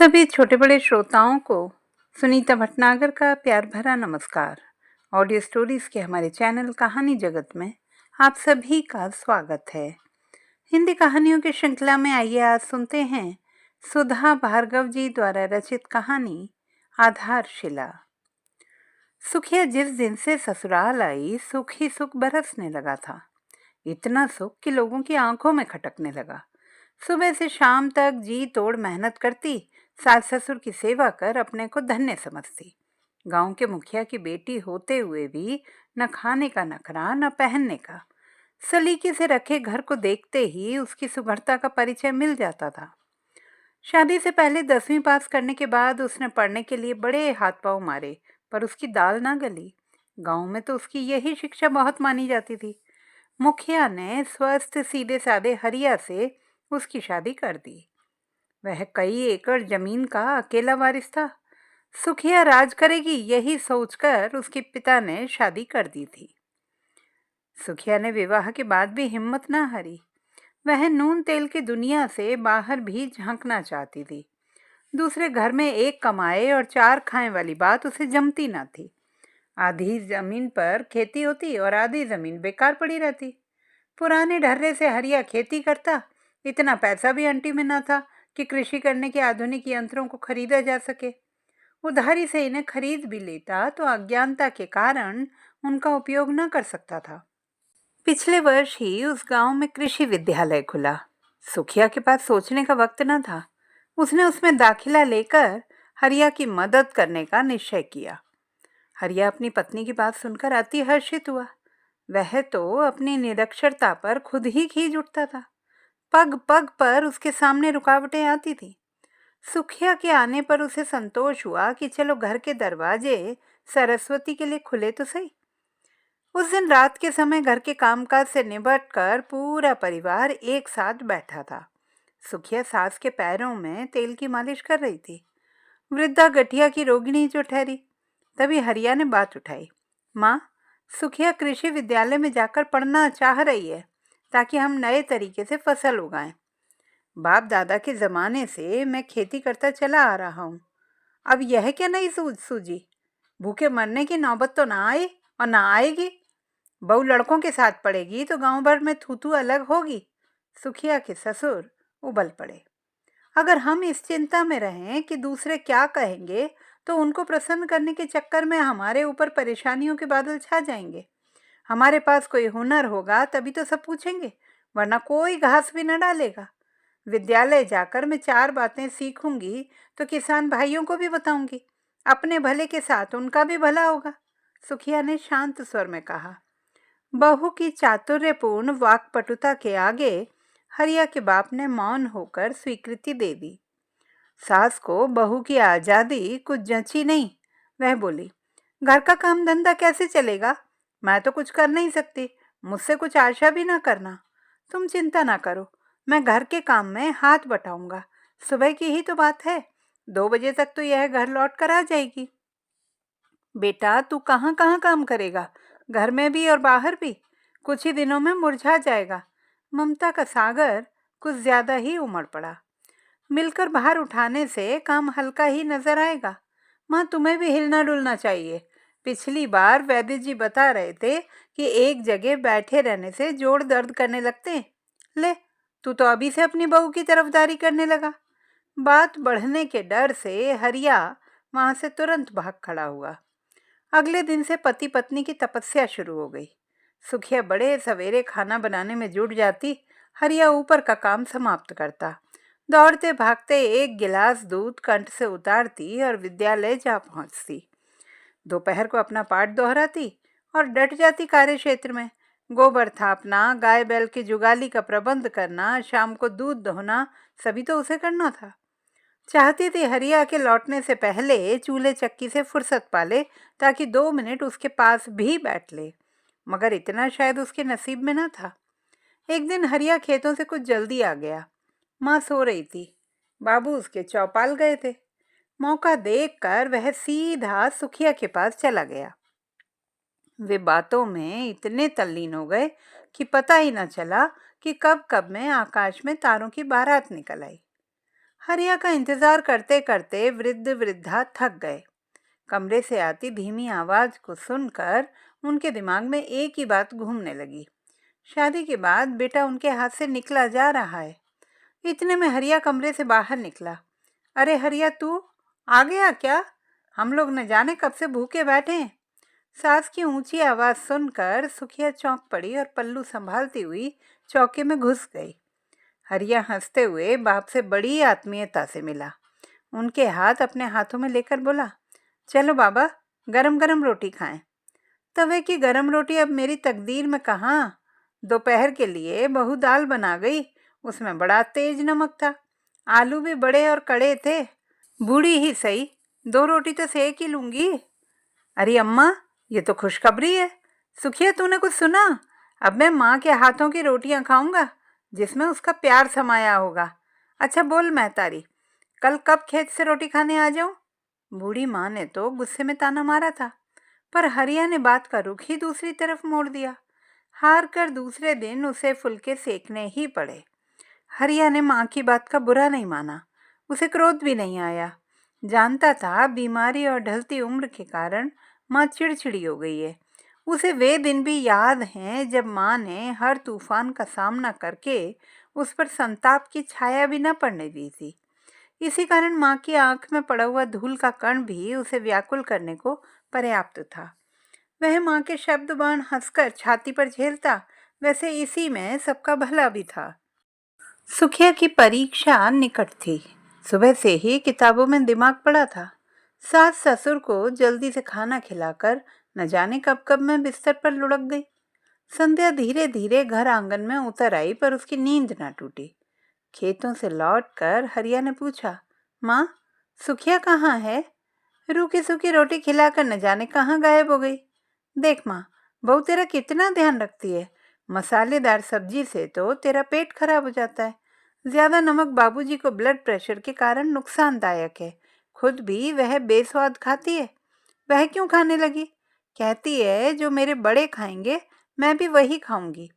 सभी छोटे बड़े श्रोताओं को सुनीता भटनागर का प्यार भरा नमस्कार। ऑडियो स्टोरीज के हमारे चैनल कहानी जगत में आप सभी का स्वागत है। हिंदी कहानियों की श्रृंखला में आइए आज सुनते हैं सुधा भार्गव जी द्वारा रचित कहानी आधारशिला। सुखिया जिस दिन से ससुराल आई सुख ही सुख बरसने लगा था। इतना सुख कि लोगों की आंखों में खटकने लगा। सुबह से शाम तक जी तोड़ मेहनत करती, सास ससुर की सेवा कर अपने को धन्य समझती। गांव के मुखिया की बेटी होते हुए भी न खाने का नखरा न पहनने का। सलीके से रखे घर को देखते ही उसकी सुघड़ता का परिचय मिल जाता था। शादी से पहले 10वीं पास करने के बाद उसने पढ़ने के लिए बड़े हाथ पांव मारे, पर उसकी दाल ना गली। गांव में तो उसकी यही शिक्षा बहुत मानी जाती थी। मुखिया ने स्वस्थ सीधे साधे हरिया से उसकी शादी कर दी। वह कई एकड़ जमीन का अकेला वारिस था। सुखिया राज करेगी यही सोचकर उसके पिता ने शादी कर दी थी। सुखिया ने विवाह के बाद भी हिम्मत ना हारी। वह नून तेल की दुनिया से बाहर भी झांकना चाहती थी। दूसरे घर में एक कमाए और 4 खाएं वाली बात उसे जमती ना थी। आधी जमीन पर खेती होती और आधी जमीन बेकार पड़ी रहती। पुराने ढर्रे से हरिया खेती करता। इतना पैसा भी अंटी में न था कि कृषि करने के आधुनिक यंत्रों को खरीदा जा सके। उधारी से इन्हें खरीद भी लेता तो अज्ञानता के कारण उनका उपयोग न कर सकता था। पिछले वर्ष ही उस गांव में कृषि विद्यालय खुला। सुखिया के पास सोचने का वक्त न था। उसने उसमें दाखिला लेकर हरिया की मदद करने का निश्चय किया। हरिया अपनी पत्नी की बात सुनकर अति हर्षित हुआ। वह तो अपनी निरक्षरता पर खुद ही खींच उठता था। पग पग पर उसके सामने रुकावटें आती थी। सुखिया के आने पर उसे संतोष हुआ कि चलो घर के दरवाजे सरस्वती के लिए खुले तो सही। उस दिन रात के समय घर के कामकाज से निबट कर पूरा परिवार एक साथ बैठा था। सुखिया सास के पैरों में तेल की मालिश कर रही थी। वृद्धा गठिया की रोगिणी जो ठहरी। तभी हरिया ने बात उठाई। माँ, सुखिया कृषि विद्यालय में जाकर पढ़ना चाह रही है ताकि हम नए तरीके से फसल उगाएं। बाप दादा के जमाने से मैं खेती करता चला आ रहा हूँ। अब यह क्या नई सूझी? भूखे मरने की नौबत तो ना आई और ना आएगी। बहू लड़कों के साथ पड़ेगी तो गांव भर में थूथू अलग होगी। सुखिया के ससुर उबल पड़े। अगर हम इस चिंता में रहें कि दूसरे क्या कहेंगे तो उनको प्रसन्न करने के चक्कर में हमारे ऊपर परेशानियों के बादल छा जाएंगे। हमारे पास कोई हुनर होगा तभी तो सब पूछेंगे, वरना कोई घास भी न डालेगा। विद्यालय जाकर मैं 4 बातें सीखूंगी तो किसान भाइयों को भी बताऊंगी। अपने भले के साथ उनका भी भला होगा। सुखिया ने शांत स्वर में कहा। बहू की चातुर्यपूर्ण वाक्पटुता के आगे हरिया के बाप ने मौन होकर स्वीकृति दे दी। सास को बहू की आजादी कुछ जची नहीं। वह बोली, घर का काम धंधा कैसे चलेगा? मैं तो कुछ कर नहीं सकती। मुझसे कुछ आशा भी ना करना। तुम चिंता ना करो, मैं घर के काम में हाथ बटाऊंगा। सुबह की ही तो बात है, 2 बजे तक तो यह घर लौट कर आ जाएगी। बेटा, तू कहाँ कहाँ काम करेगा? घर में भी और बाहर भी। कुछ ही दिनों में मुरझा जाएगा। ममता का सागर कुछ ज्यादा ही उमड़ पड़ा। मिलकर बाहर उठाने से काम हल्का ही नजर आएगा। माँ, तुम्हें भी हिलना डुलना चाहिए। पिछली बार वैद्य जी बता रहे थे कि एक जगह बैठे रहने से जोड़ दर्द करने लगते। ले, तू तो अभी से अपनी बहू की तरफदारी करने लगा। बात बढ़ने के डर से हरिया वहां से तुरंत भाग खड़ा हुआ। अगले दिन से पति पत्नी की तपस्या शुरू हो गई। सुखिया बड़े सवेरे खाना बनाने में जुट जाती। हरिया ऊपर का काम समाप्त करता। दौड़ते भागते 1 गिलास दूध कंठ से उतारती और विद्यालय जा पहुंचती। दोपहर को अपना पाठ दोहराती और डट जाती कार्य क्षेत्र में। गोबर थापना, गाय बैल की जुगाली का प्रबंध करना, शाम को दूध दोहना, सभी तो उसे करना था। चाहती थी हरिया के लौटने से पहले चूल्हे चक्की से फुर्सत पाले ताकि 2 मिनट उसके पास भी बैठ ले, मगर इतना शायद उसके नसीब में न था। एक दिन हरिया खेतों से कुछ जल्दी आ गया। माँ सो रही थी। बाबू उसके चौपाल गए थे। मौका देखकर वह सीधा सुखिया के पास चला गया। वे बातों में इतने तल्लीन हो गए कि पता ही न चला कि कब कब में आकाश में तारों की बारात निकल आई। हरिया का इंतजार करते करते वृद्ध वृद्धा थक गए। कमरे से आती धीमी आवाज को सुनकर उनके दिमाग में एक ही बात घूमने लगी। शादी के बाद बेटा उनके हाथ से निकला जा रहा है। इतने में हरिया कमरे से बाहर निकला। अरे हरिया, तू आ गया क्या? हम लोग न जाने कब से भूखे बैठे हैं। सास की ऊंची आवाज सुनकर सुखिया चौंक पड़ी और पल्लू संभालती हुई चौके में घुस गई। हरिया हंसते हुए बाप से बड़ी आत्मीयता से मिला। उनके हाथ अपने हाथों में लेकर बोला, चलो बाबा, गरम गरम रोटी खाएं। तवे की गरम रोटी अब मेरी तकदीर में कहाँ। दोपहर के लिए बहू दाल बना गई, उसमें बड़ा तेज नमक था। आलू भी बड़े और कड़े थे। बूढ़ी ही सही, 2 रोटी तो सेक ही लूंगी। अरे अम्मा, ये तो खुशखबरी है। सुखिया, तूने कुछ सुना? अब मैं माँ के हाथों की रोटियां खाऊंगा जिसमें उसका प्यार समाया होगा। अच्छा बोल महतारी, कल कब खेत से रोटी खाने आ जाऊं? बूढ़ी माँ ने तो गुस्से में ताना मारा था, पर हरिया ने बात का रुख ही दूसरी तरफ मोड़ दिया। हार कर दूसरे दिन उसे फुलके सेकने ही पड़े। हरिया ने माँ की बात का बुरा नहीं माना, उसे क्रोध भी नहीं आया। जानता था बीमारी और ढलती उम्र के कारण माँ चिड़चिड़ी हो गई है। उसे वे दिन भी याद हैं जब माँ ने हर तूफान का सामना करके उस पर संताप की छाया भी न पड़ने दी थी। इसी कारण माँ की आंख में पड़ा हुआ धूल का कण भी उसे व्याकुल करने को पर्याप्त था। वह माँ के शब्द बाण हंसकर छाती पर झेलता, वैसे इसी में सबका भला भी था। सुखिया की परीक्षा निकट थी। सुबह से ही किताबों में दिमाग पड़ा था। सास ससुर को जल्दी से खाना खिलाकर न जाने कब कब मैं बिस्तर पर लुढ़क गई। संध्या धीरे धीरे घर आंगन में उतर आई, पर उसकी नींद न टूटी। खेतों से लौटकर हरिया ने पूछा, माँ, सुखिया कहाँ है? रूखी सूखी रोटी खिलाकर न जाने कहाँ गायब हो गई। देख माँ, बहू तेरा कितना ध्यान रखती है। मसालेदार सब्जी से तो तेरा पेट खराब हो जाता है। ज्यादा नमक बाबूजी को ब्लड प्रेशर के कारण नुकसानदायक है। खुद भी वह बेस्वाद खाती है। वह क्यों खाने लगी? कहती है जो मेरे बड़े खाएंगे मैं भी वही खाऊंगी।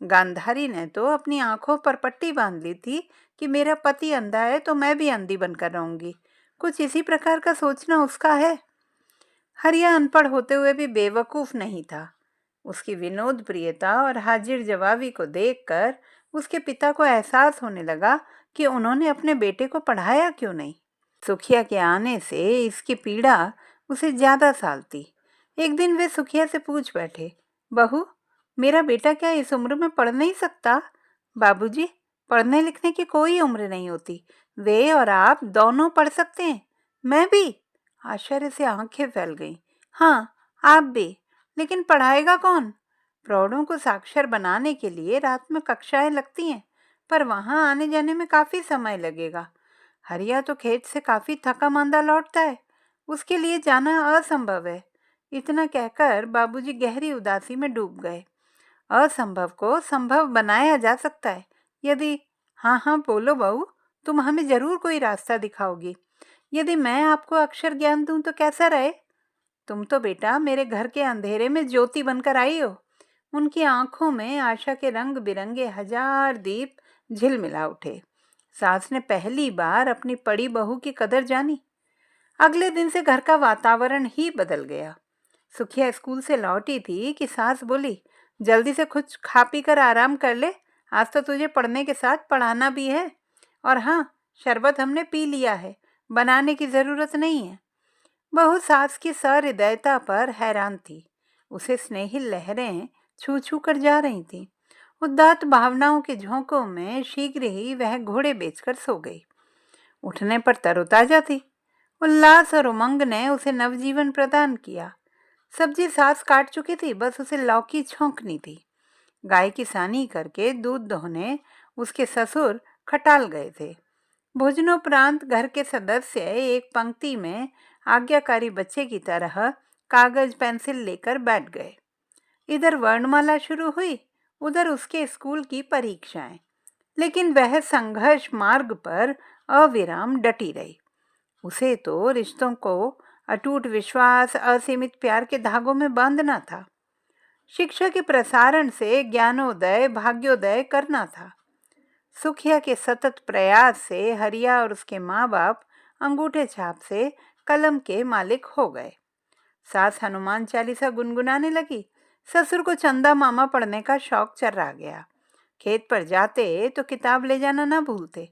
गांधारी ने तो अपनी आंखों पर पट्टी बांध ली थी कि मेरा पति अंधा है तो मैं भी अंधी बनकर रहूंगी। कुछ इसी प्रकार का सोचना उसका है। हरिया अनपढ़ होते हुए भी बेवकूफ नहीं था। उसकी विनोद प्रियता और हाजिर जवाबी को देखकर उसके पिता को एहसास होने लगा कि उन्होंने अपने बेटे को पढ़ाया क्यों नहीं। सुखिया के आने से इसकी पीड़ा उसे ज्यादा सालती। एक दिन वे सुखिया से पूछ बैठे, बहू, मेरा बेटा क्या इस उम्र में पढ़ नहीं सकता? बाबूजी, पढ़ने लिखने की कोई उम्र नहीं होती। वे और आप दोनों पढ़ सकते हैं। मैं भी? आश्चर्य से आंखें फैल गईं। हाँ, आप भी, लेकिन पढ़ाएगा कौन? प्रौढ़ों को साक्षर बनाने के लिए रात में कक्षाएं लगती हैं, पर वहां आने जाने में काफी समय लगेगा। हरिया तो खेत से काफी थका मांदा लौटता है, उसके लिए जाना असंभव है। इतना कहकर बाबूजी गहरी उदासी में डूब गए। असंभव को संभव बनाया जा सकता है यदि। हाँ हाँ बोलो बहू, तुम हमें जरूर कोई रास्ता दिखाओगी। यदि मैं आपको अक्षर ज्ञान दूं तो कैसा रहे? तुम तो बेटा मेरे घर के अंधेरे में ज्योति बनकर आई हो। उनकी आंखों में आशा के रंग बिरंगे हजार दीप झिलमिला उठे। सास ने पहली बार अपनी पड़ी बहू की कदर जानी। अगले दिन से घर का वातावरण ही बदल गया। सुखिया स्कूल से लौटी थी कि सास बोली, जल्दी से कुछ खा पी कर आराम कर ले, आज तो तुझे पढ़ने के साथ पढ़ाना भी है। और हाँ, शरबत हमने पी लिया है, बनाने की जरूरत नहीं है। बहू सास की सहृदयता पर हैरान थी। उसे स्नेही लहरें छू छू कर जा रही थी। उदात्त भावनाओं के झोंकों में शीघ्र ही वह घोड़े बेचकर सो गई। उठने पर तरोताजा थी। उल्लास और उमंग ने उसे नवजीवन प्रदान किया। सब्जी सास काट चुकी थी, बस उसे लौकी छौंकनी थी। गाय की सानी करके दूध दोहने उसके ससुर खटाल गए थे। भोजनोपरांत घर के सदस्य एक पंक्ति में आज्ञाकारी बच्चे की तरह कागज पेंसिल लेकर बैठ गए। इधर वर्णमाला शुरू हुई, उधर उसके स्कूल की परीक्षाएं। लेकिन वह संघर्ष मार्ग पर अविराम डटी रही। उसे तो रिश्तों को अटूट विश्वास, असीमित प्यार के धागों में बांधना था। शिक्षा के प्रसारण से ज्ञानोदय, भाग्योदय करना था। सुखिया के सतत प्रयास से हरिया और उसके माँ बाप अंगूठे छाप से कलम के मालिक हो गए। सास हनुमान चालीसा गुनगुनाने लगी। ससुर को चंदा मामा पढ़ने का शौक चर्रा गया। खेत पर जाते तो किताब ले जाना ना भूलते।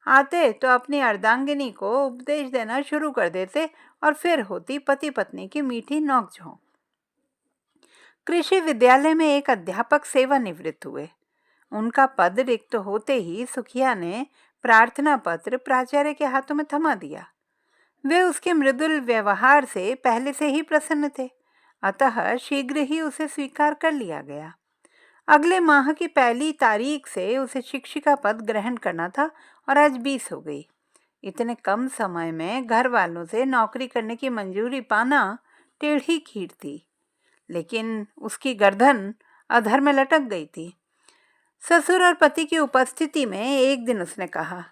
आते तो अपनी अर्धांगिनी को उपदेश देना शुरू कर देते और फिर होती पति पत्नी की मीठी नोकझोंक। कृषि विद्यालय में एक अध्यापक सेवानिवृत्त हुए। उनका पद रिक्त होते ही सुखिया ने प्रार्थना पत्र प्राचार्य के हाथों में थमा दिया। वे उसके मृदुल व्यवहार से पहले से ही प्रसन्न थे, अतः शीघ्र ही उसे स्वीकार कर लिया गया। अगले माह की 1 तारीख से उसे शिक्षिका पद ग्रहण करना था और आज 20 हो गई। इतने कम समय में घर वालों से नौकरी करने की मंजूरी पाना टेढ़ी खीर थी, लेकिन उसकी गर्दन अधर में लटक गई थी। ससुर और पति की उपस्थिति में एक दिन उसने कहा,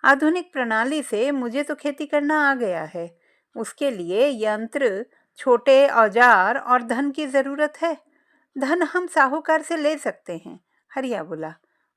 आधुनिक प्रणाली से मुझे तो खेती करना आ गया है। उसके लिए यंत्र, छोटे औजार और धन की जरूरत है। धन हम साहूकार से ले सकते हैं, हरिया बोला।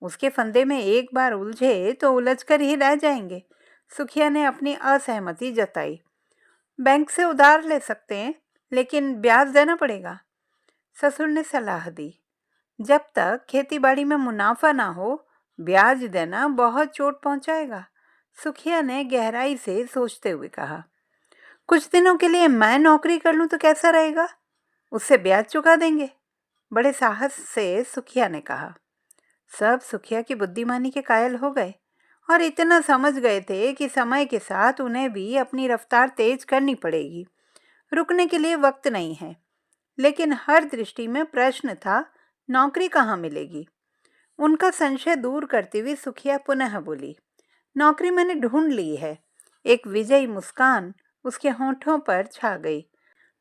उसके फंदे में एक बार उलझे तो उलझकर ही रह जाएंगे। सुखिया ने अपनी असहमति जताई। बैंक से उधार ले सकते हैं, लेकिन ब्याज देना पड़ेगा। ससुर ने सलाह दी। जब तक खेतीबाड़ी में मुनाफा ना हो, ब्याज देना बहुत चोट पहुंचाएगा। सुखिया ने गहराई से सोचते हुए कहा, कुछ दिनों के लिए मैं नौकरी कर लूं तो कैसा रहेगा? उससे ब्याज चुका देंगे। बड़े साहस से सुखिया ने कहा। सब सुखिया की बुद्धिमानी के कायल हो गए और इतना समझ गए थे कि समय के साथ उन्हें भी अपनी रफ्तार तेज करनी पड़ेगी। रुकने के लिए वक्त नहीं है। लेकिन हर दृष्टि में प्रश्न था, नौकरी कहाँ मिलेगी? उनका संशय दूर करती हुई सुखिया पुनः बोली, नौकरी मैंने ढूंढ ली है। एक विजयी मुस्कान उसके होंठों पर छा गई।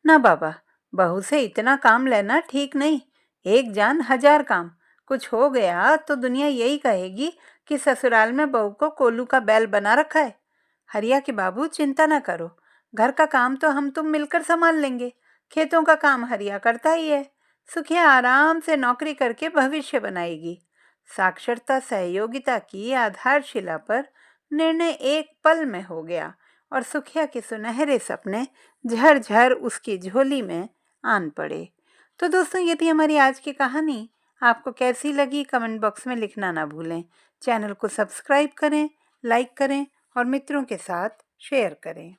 ना बाबा, बहू से इतना काम लेना ठीक नहीं। एक जान 1000 काम। कुछ हो गया तो दुनिया यही कहेगी कि ससुराल में बहू को कोल्लू का बैल बना रखा है। हरिया के बाबू, चिंता ना करो। घर का काम तो हम तुम मिलकर संभाल लेंगे। खेतों का काम हरिया करता ही है। सुखिया आराम से नौकरी करके भविष्य बनाएगी। साक्षरता सहयोगिता की आधारशिला पर निर्णय एक पल में हो गया और सुखिया के सुनहरे सपने झरझर उसकी झोली में आन पड़े। तो दोस्तों, ये थी हमारी आज की कहानी। आपको कैसी लगी कमेंट बॉक्स में लिखना ना भूलें। चैनल को सब्सक्राइब करें, लाइक करें और मित्रों के साथ शेयर करें।